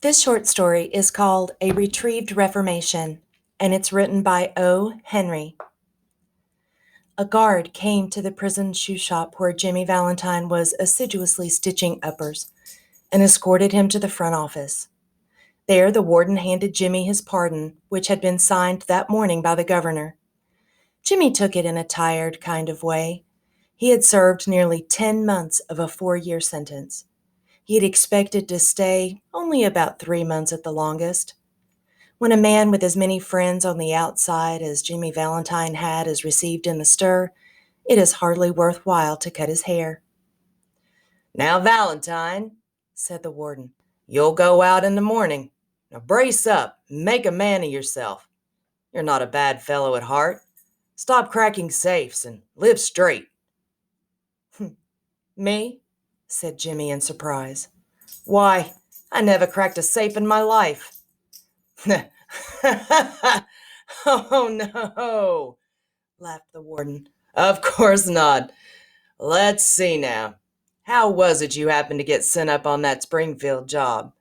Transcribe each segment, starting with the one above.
This short story is called A Retrieved Reformation, and it's written by O. Henry. A guard came to the prison shoe shop where Jimmy Valentine was assiduously stitching uppers and escorted him to the front office. There, the warden handed Jimmy his pardon, which had been signed that morning by the governor. Jimmy took it in a tired kind of way. He had served nearly 10 months of a 4-year sentence. He had expected to stay only about 3 months at the longest. When a man with as many friends on the outside as Jimmy Valentine had is received in the stir, it is hardly worthwhile to cut his hair. "Now, Valentine," said the warden, "you'll go out in the morning. Now brace up and make a man of yourself. You're not a bad fellow at heart. Stop cracking safes and live straight." "Me?" said Jimmy in surprise. "Why, I never cracked a safe in my life." "Oh, no," laughed the warden. "Of course not. Let's see now. How was it you happened to get sent up on that Springfield job?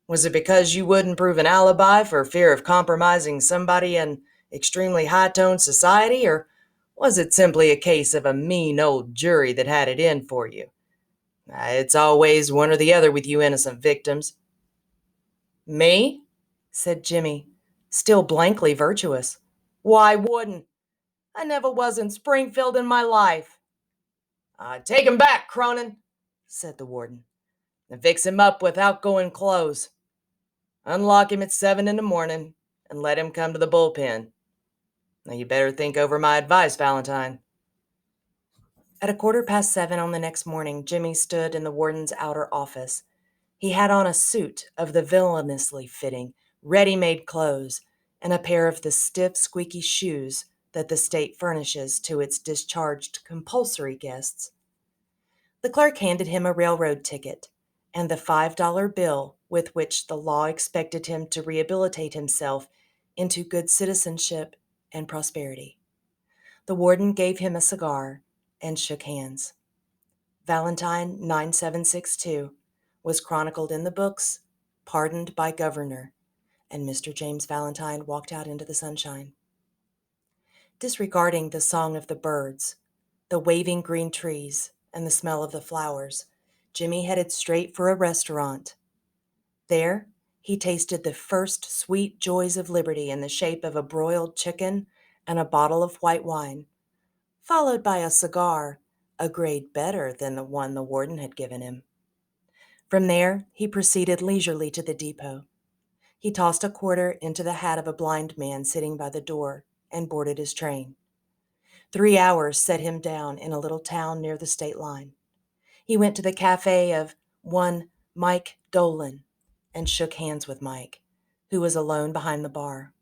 Was it because you wouldn't prove an alibi for fear of compromising somebody in extremely high-toned society, or was it simply a case of a mean old jury that had it in for you? It's always one or the other with you innocent victims." "Me?" said Jimmy, still blankly virtuous. "Why wouldn't? I never was in Springfield in my life." "Take him back, Cronin," said the warden, "and fix him up with outgoing clothes. Unlock him at 7 in the morning and let him come to the bullpen. Now you better think over my advice, Valentine." At 7:15 on the next morning, Jimmy stood in the warden's outer office. He had on a suit of the villainously fitting, ready-made clothes and a pair of the stiff, squeaky shoes that the state furnishes to its discharged compulsory guests. The clerk handed him a railroad ticket and the $5 bill with which the law expected him to rehabilitate himself into good citizenship and prosperity. The warden gave him a cigar and shook hands. Valentine 9762 was chronicled in the books, pardoned by governor, and Mr. James Valentine walked out into the sunshine. Disregarding the song of the birds, the waving green trees, and the smell of the flowers, Jimmy headed straight for a restaurant. There, he tasted the first sweet joys of liberty in the shape of a broiled chicken and a bottle of white wine, followed by a cigar, a grade better than the one the warden had given him. From there, he proceeded leisurely to the depot. He tossed a quarter into the hat of a blind man sitting by the door and boarded his train. 3 hours set him down in a little town near the state line. He went to the cafe of one Mike Dolan and shook hands with Mike, who was alone behind the bar.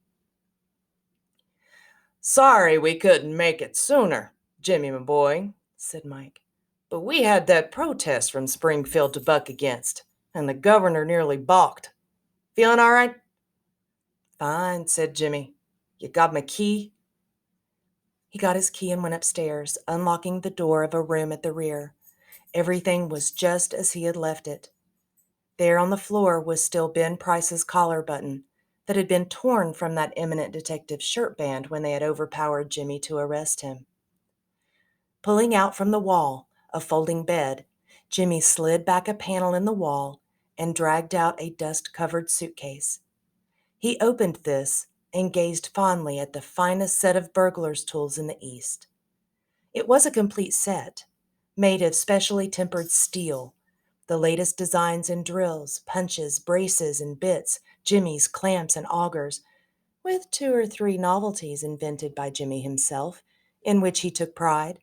"Sorry we couldn't make it sooner, Jimmy, my boy," said Mike. "But we had that protest from Springfield to buck against, and the governor nearly balked. Feeling all right?" "Fine," said Jimmy. "You got my key?" He got his key and went upstairs, unlocking the door of a room at the rear. Everything was just as he had left it. There on the floor was still Ben Price's collar button that had been torn from that eminent detective's shirt band when they had overpowered Jimmy to arrest him. Pulling out from the wall a folding bed, Jimmy slid back a panel in the wall and dragged out a dust-covered suitcase. He opened this and gazed fondly at the finest set of burglar's tools in the East. It was a complete set, made of specially tempered steel, the latest designs in drills, punches, braces, and bits, jimmies, clamps, and augers, with 2 or 3 novelties invented by Jimmy himself, in which he took pride.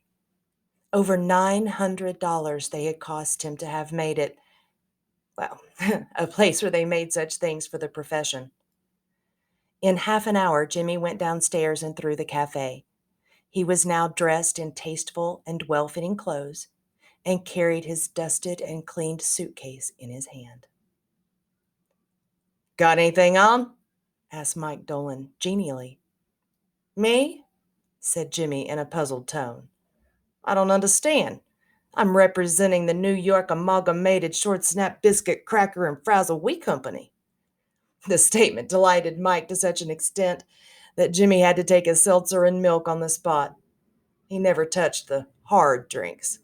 Over $900 they had cost him to have made it, well, a place where they made such things for the profession. In half an hour, Jimmy went downstairs and through the cafe. He was now dressed in tasteful and well-fitting clothes and carried his dusted and cleaned suitcase in his hand. "Got anything on?" asked Mike Dolan genially. "Me?" said Jimmy in a puzzled tone. "I don't understand. I'm representing the New York Amalgamated Short Snap Biscuit Cracker and Frazzle Wheat Company. The statement delighted Mike to such an extent that Jimmy had to take a seltzer and milk on the spot. He never touched the hard drinks.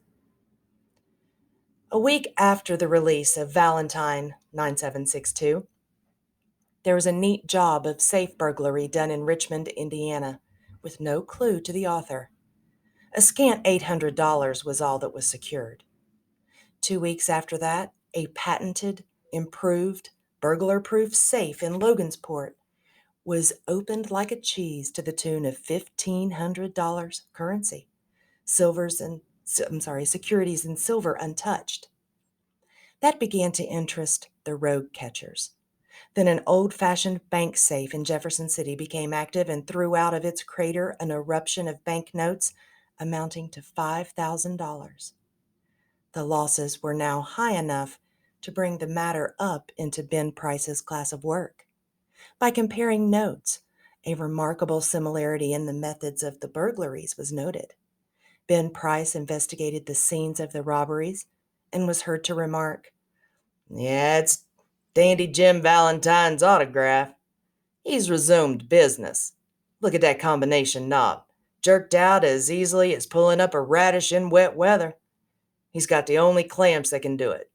A week after the release of Valentine 9762, there was a neat job of safe burglary done in Richmond, Indiana, with no clue to the author. A scant $800 was all that was secured. 2 weeks after that, a patented, improved, burglar-proof safe in Logansport was opened like a cheese to the tune of $1,500 currency, securities in silver untouched. That began to interest the rogue catchers. Then an old-fashioned bank safe in Jefferson City became active and threw out of its crater an eruption of banknotes amounting to $5,000. The losses were now high enough to bring the matter up into Ben Price's class of work. By comparing notes, a remarkable similarity in the methods of the burglaries was noted. Ben Price investigated the scenes of the robberies and was heard to remark, "Yeah, it's Dandy Jim Valentine's autograph. He's resumed business. Look at that combination knob, jerked out as easily as pulling up a radish in wet weather. He's got the only clamps that can do it.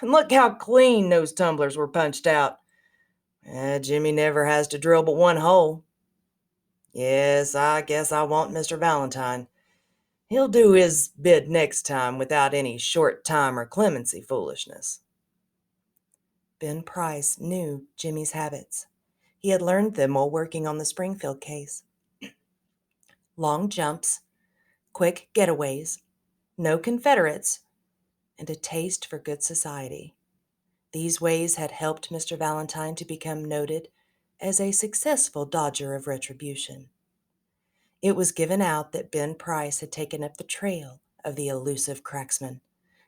And look how clean those tumblers were punched out. Jimmy never has to drill but one hole. Yes, I guess I want Mr. Valentine. He'll do his bid next time without any short time or clemency foolishness." Ben Price knew Jimmy's habits. He had learned them while working on the Springfield case. Long jumps, quick getaways, no Confederates, and a taste for good society. These ways had helped Mr. Valentine to become noted as a successful dodger of retribution. It was given out that Ben Price had taken up the trail of the elusive cracksman,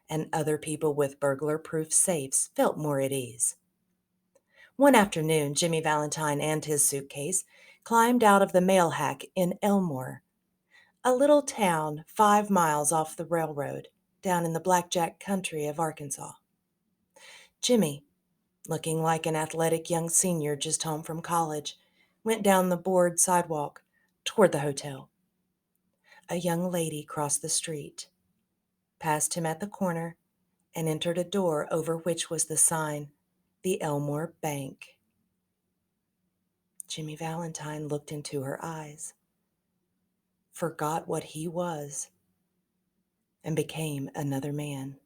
and other people with burglar-proof safes felt more at ease. One afternoon, Jimmy Valentine and his suitcase climbed out of the mail hack in Elmore, a little town 5 miles off the railroad down in the blackjack country of Arkansas. Jimmy, looking like an athletic young senior just home from college, went down the board sidewalk toward the hotel. A young lady crossed the street, passed him at the corner, and entered a door over which was the sign, "The Elmore Bank." Jimmy Valentine looked into her eyes, forgot what he was, and became another man.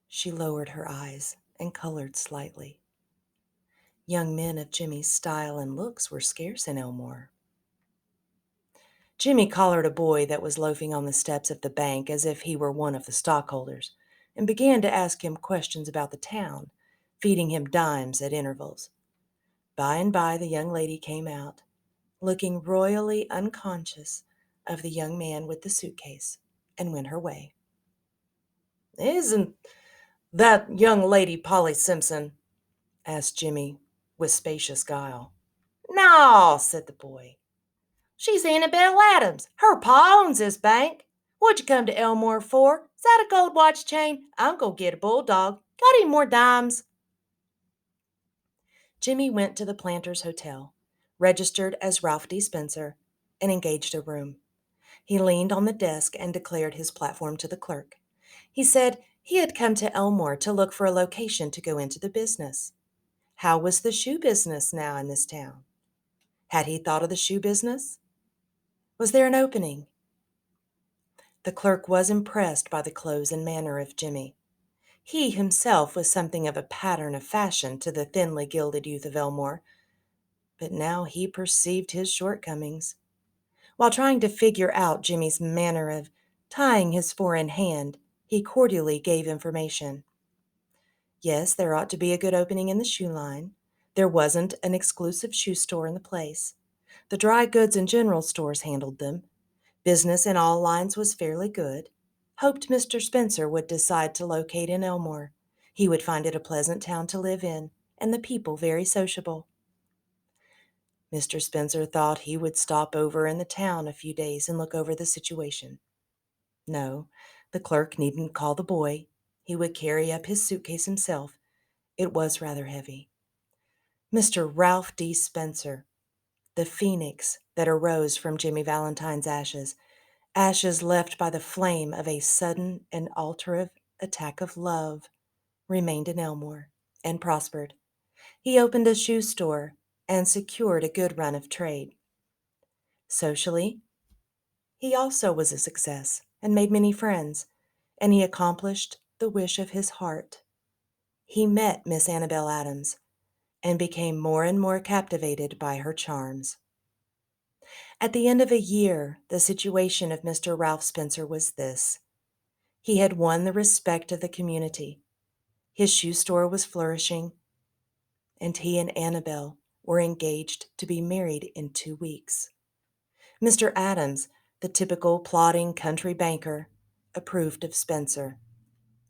She lowered her eyes and colored slightly. Young men of Jimmy's style and looks were scarce in Elmore. Jimmy collared a boy that was loafing on the steps of the bank as if he were one of the stockholders, and began to ask him questions about the town, feeding him dimes at intervals. By and by the young lady came out, looking royally unconscious of the young man with the suitcase, and went her way. "Isn't that young lady Polly Simpson?" asked Jimmy with spacious guile. "No," said the boy. "She's Annabelle Adams. Her pa owns this bank. What'd you come to Elmore for? Is that a gold watch chain? I'm gonna get a bulldog. Got any more dimes?" Jimmy went to the Planters Hotel, registered as Ralph D. Spencer, and engaged a room. He leaned on the desk and declared his platform to the clerk. He said he had come to Elmore to look for a location to go into the business. How was the shoe business now in this town? Had he thought of the shoe business? Was there an opening? The clerk was impressed by the clothes and manner of Jimmy. He himself was something of a pattern of fashion to the thinly gilded youth of Elmore, but now he perceived his shortcomings. While trying to figure out Jimmy's manner of tying his four-in hand, he cordially gave information. Yes, there ought to be a good opening in the shoe line. There wasn't an exclusive shoe store in the place. The dry goods and general stores handled them. Business in all lines was fairly good. Hoped Mr. Spencer would decide to locate in Elmore. He would find it a pleasant town to live in, and the people very sociable. Mr. Spencer thought he would stop over in the town a few days and look over the situation. No, the clerk needn't call the boy. He would carry up his suitcase himself. It was rather heavy. Mr. Ralph D. Spencer, the phoenix that arose from Jimmy Valentine's ashes, ashes left by the flame of a sudden and alterative attack of love, remained in Elmore and prospered. He opened a shoe store and secured a good run of trade. Socially, he also was a success and made many friends, and he accomplished the wish of his heart. He met Miss Annabelle Adams and became more and more captivated by her charms. At the end of a year, the situation of Mr. Ralph Spencer was this. He had won the respect of the community. His shoe store was flourishing, and he and Annabelle were engaged to be married in 2 weeks. Mr. Adams, the typical plodding country banker, approved of Spencer.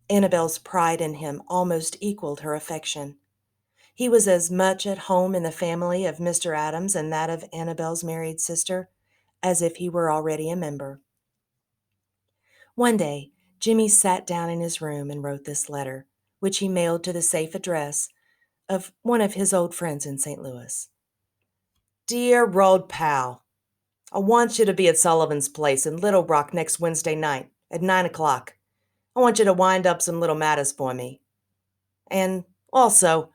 Annabelle's pride in him almost equaled her affection. He was as much at home in the family of Mr. Adams and that of Annabelle's married sister as if he were already a member. One day, Jimmy sat down in his room and wrote this letter, which he mailed to the safe address of one of his old friends in St. Louis. Dear Road Pal, I want you to be at Sullivan's place in Little Rock next Wednesday night at 9 o'clock. I want you to wind up some little matters for me. And also,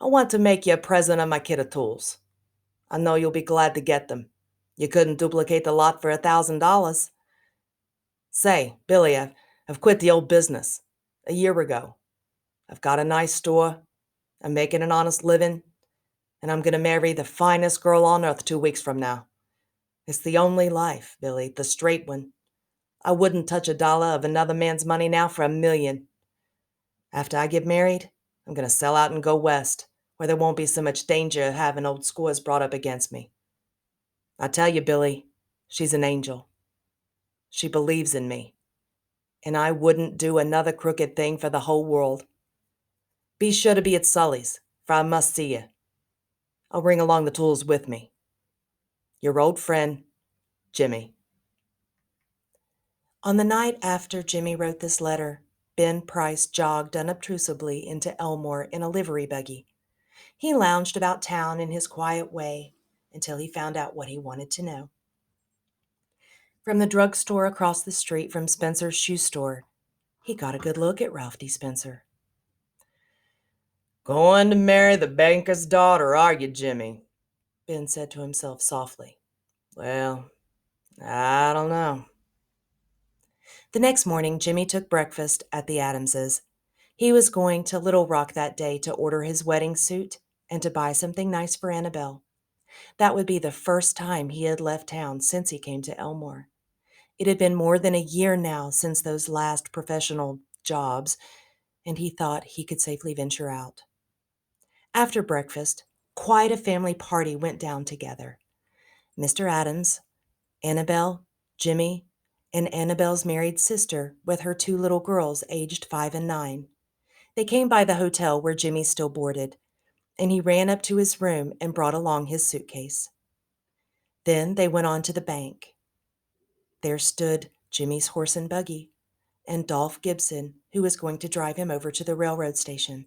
I want to make you a present of my kit of tools. I know you'll be glad to get them. You couldn't duplicate the lot for $1,000. Say, Billy, I've quit the old business a year ago. I've got a nice store. I'm making an honest living. And I'm going to marry the finest girl on earth 2 weeks from now. It's the only life, Billy, the straight one. I wouldn't touch a dollar of another man's money now for $1,000,000. After I get married, I'm going to sell out and go west, where there won't be so much danger of having old scores brought up against me. I tell you, Billy, she's an angel. She believes in me, and I wouldn't do another crooked thing for the whole world. Be sure to be at Sully's, for I must see you. I'll bring along the tools with me. Your old friend, Jimmy. On the night after Jimmy wrote this letter, Ben Price jogged unobtrusively into Elmore in a livery buggy. He lounged about town in his quiet way until he found out what he wanted to know. From the drugstore across the street from Spencer's shoe store, he got a good look at Ralph D. Spencer. Going to marry the banker's daughter, are you, Jimmy? Ben said to himself softly. Well, I don't know. The next morning, Jimmy took breakfast at the Adamses. He was going to Little Rock that day to order his wedding suit and to buy something nice for Annabelle. That would be the first time he had left town since he came to Elmore. It had been more than a year now since those last professional jobs, and he thought he could safely venture out. After breakfast, quite a family party went down together. Mr. Adams, Annabelle, Jimmy, and Annabelle's married sister with her 2 little girls aged 5 and 9. They came by the hotel where Jimmy still boarded, and he ran up to his room and brought along his suitcase. Then they went on to the bank. There stood Jimmy's horse and buggy, and Dolph Gibson, who was going to drive him over to the railroad station.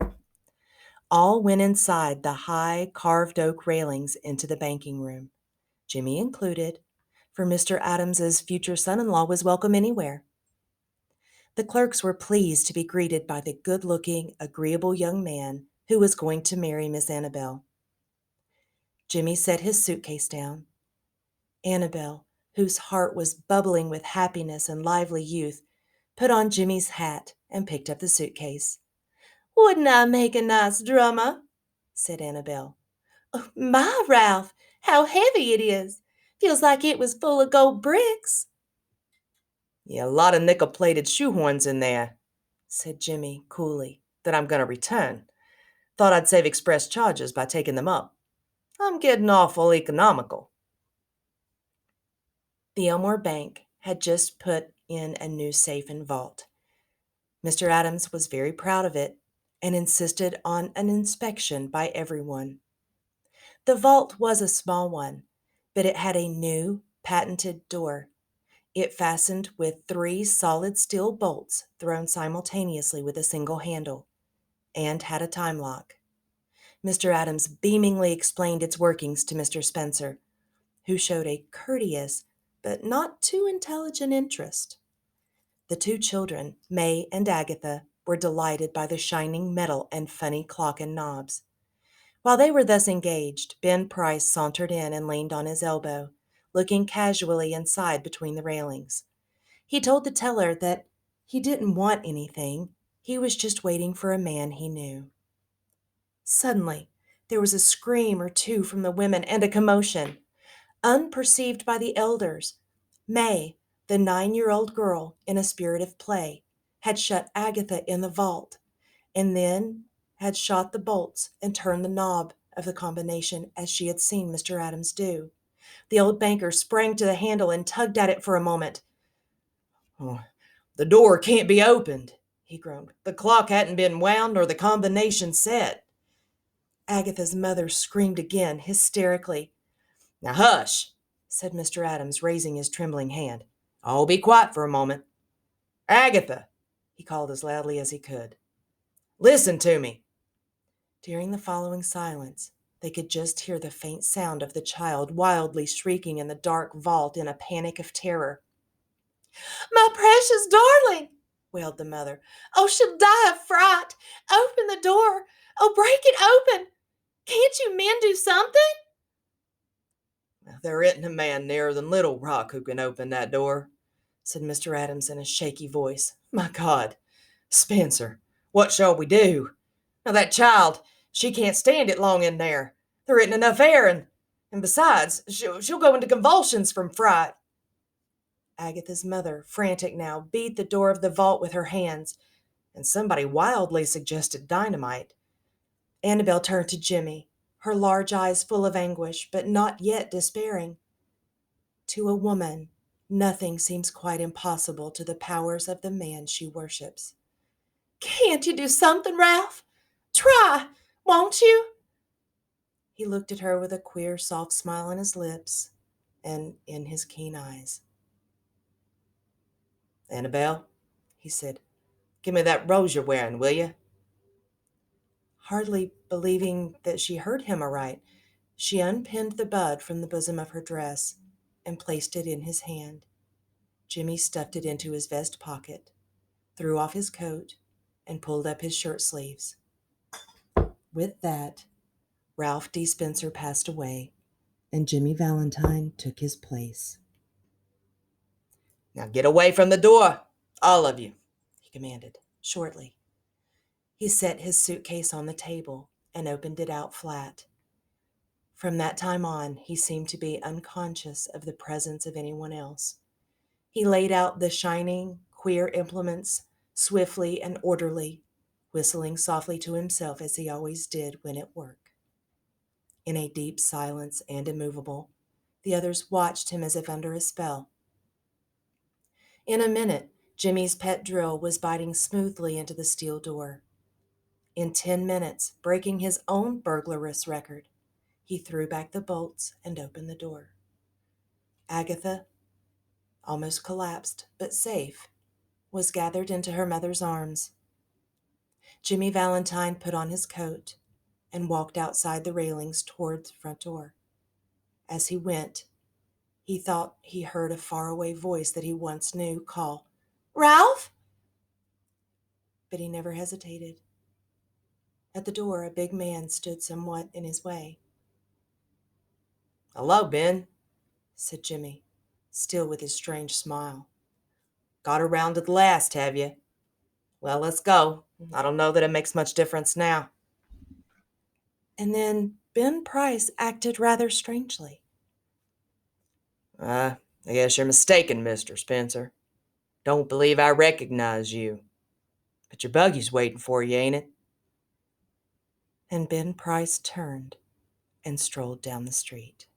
All went inside the high carved oak railings into the banking room, Jimmy included, for Mr. Adams's future son-in-law was welcome anywhere. The clerks were pleased to be greeted by the good-looking, agreeable young man who was going to marry Miss Annabelle. Jimmy set his suitcase down. Annabelle, whose heart was bubbling with happiness and lively youth, put on Jimmy's hat and picked up the suitcase. "Wouldn't I make a nice drummer?" said Annabelle. "Oh, my, Ralph, how heavy it is. Feels like it was full of gold bricks." "Yeah, a lot of nickel-plated shoehorns in there," said Jimmy coolly, "that I'm going to return. Thought I'd save express charges by taking them up. I'm getting awful economical." The Elmore Bank had just put in a new safe and vault. Mr. Adams was very proud of it and insisted on an inspection by everyone. The vault was a small one, but it had a new, patented door. It fastened with 3 solid steel bolts thrown simultaneously with a single handle, and had a time lock. Mr. Adams beamingly explained its workings to Mr. Spencer, who showed a courteous but not too intelligent interest. The two children, May and Agatha, were delighted by the shining metal and funny clock and knobs. While they were thus engaged, Ben Price sauntered in and leaned on his elbow, looking casually inside between the railings. He told the teller that he didn't want anything. He was just waiting for a man he knew. Suddenly, there was a scream or two from the women and a commotion. Unperceived by the elders, May, the 9-year-old girl, in a spirit of play, had shut Agatha in the vault, and then had shot the bolts and turned the knob of the combination as she had seen Mr. Adams do. The old banker sprang to the handle and tugged at it for a moment. "Oh, the door can't be opened," he groaned. "The clock hadn't been wound nor the combination set." Agatha's mother screamed again, hysterically. "Now hush," said Mr. Adams, raising his trembling hand. "All be quiet for a moment. Agatha," he called as loudly as he could, "listen to me." During the following silence, they could just hear the faint sound of the child wildly shrieking in the dark vault in a panic of terror. "My precious darling," wailed the mother. "Oh, she'll die of fright. Open the door. Oh, break it open. Can't you men do something?" "There isn't a man nearer than Little Rock who can open that door," said Mr. Adams in a shaky voice. "My God, Spencer, what shall we do? Now that child, she can't stand it long in there. There isn't enough air, and besides, she'll go into convulsions from fright." Agatha's mother, frantic now, beat the door of the vault with her hands, and somebody wildly suggested dynamite. Annabelle turned to Jimmy, her large eyes full of anguish, but not yet despairing. To a woman, nothing seems quite impossible to the powers of the man she worships. "Can't you do something, Ralph? Try, won't you?" He looked at her with a queer, soft smile on his lips and in his keen eyes. "Annabelle," he said, "give me that rose you're wearing, will you?" Hardly believing that she heard him aright, she unpinned the bud from the bosom of her dress and placed it in his hand. Jimmy stuffed it into his vest pocket, threw off his coat, and pulled up his shirt sleeves. With that, Ralph D. Spencer passed away, and Jimmy Valentine took his place. "Now get away from the door, all of you," he commanded, shortly. He set his suitcase on the table and opened it out flat. From that time on, he seemed to be unconscious of the presence of anyone else. He laid out the shining, queer implements swiftly and orderly, whistling softly to himself as he always did when at work. In a deep silence and immovable, the others watched him as if under a spell. In a minute, Jimmy's pet drill was biting smoothly into the steel door. In 10 minutes, breaking his own burglarious record, he threw back the bolts and opened the door. Agatha, almost collapsed but safe, was gathered into her mother's arms. Jimmy Valentine put on his coat and walked outside the railings toward the front door. As he went, he thought he heard a faraway voice that he once knew call, "Ralph!" But he never hesitated. At the door, a big man stood somewhat in his way. "Hello, Ben," said Jimmy, still with his strange smile. "Got around at last, have you? Well, let's go. I don't know that it makes much difference now." And then Ben Price acted rather strangely. I guess you're mistaken, Mr. Spencer. Don't believe I recognize you. But your buggy's waiting for you, ain't it?" And Ben Price turned and strolled down the street.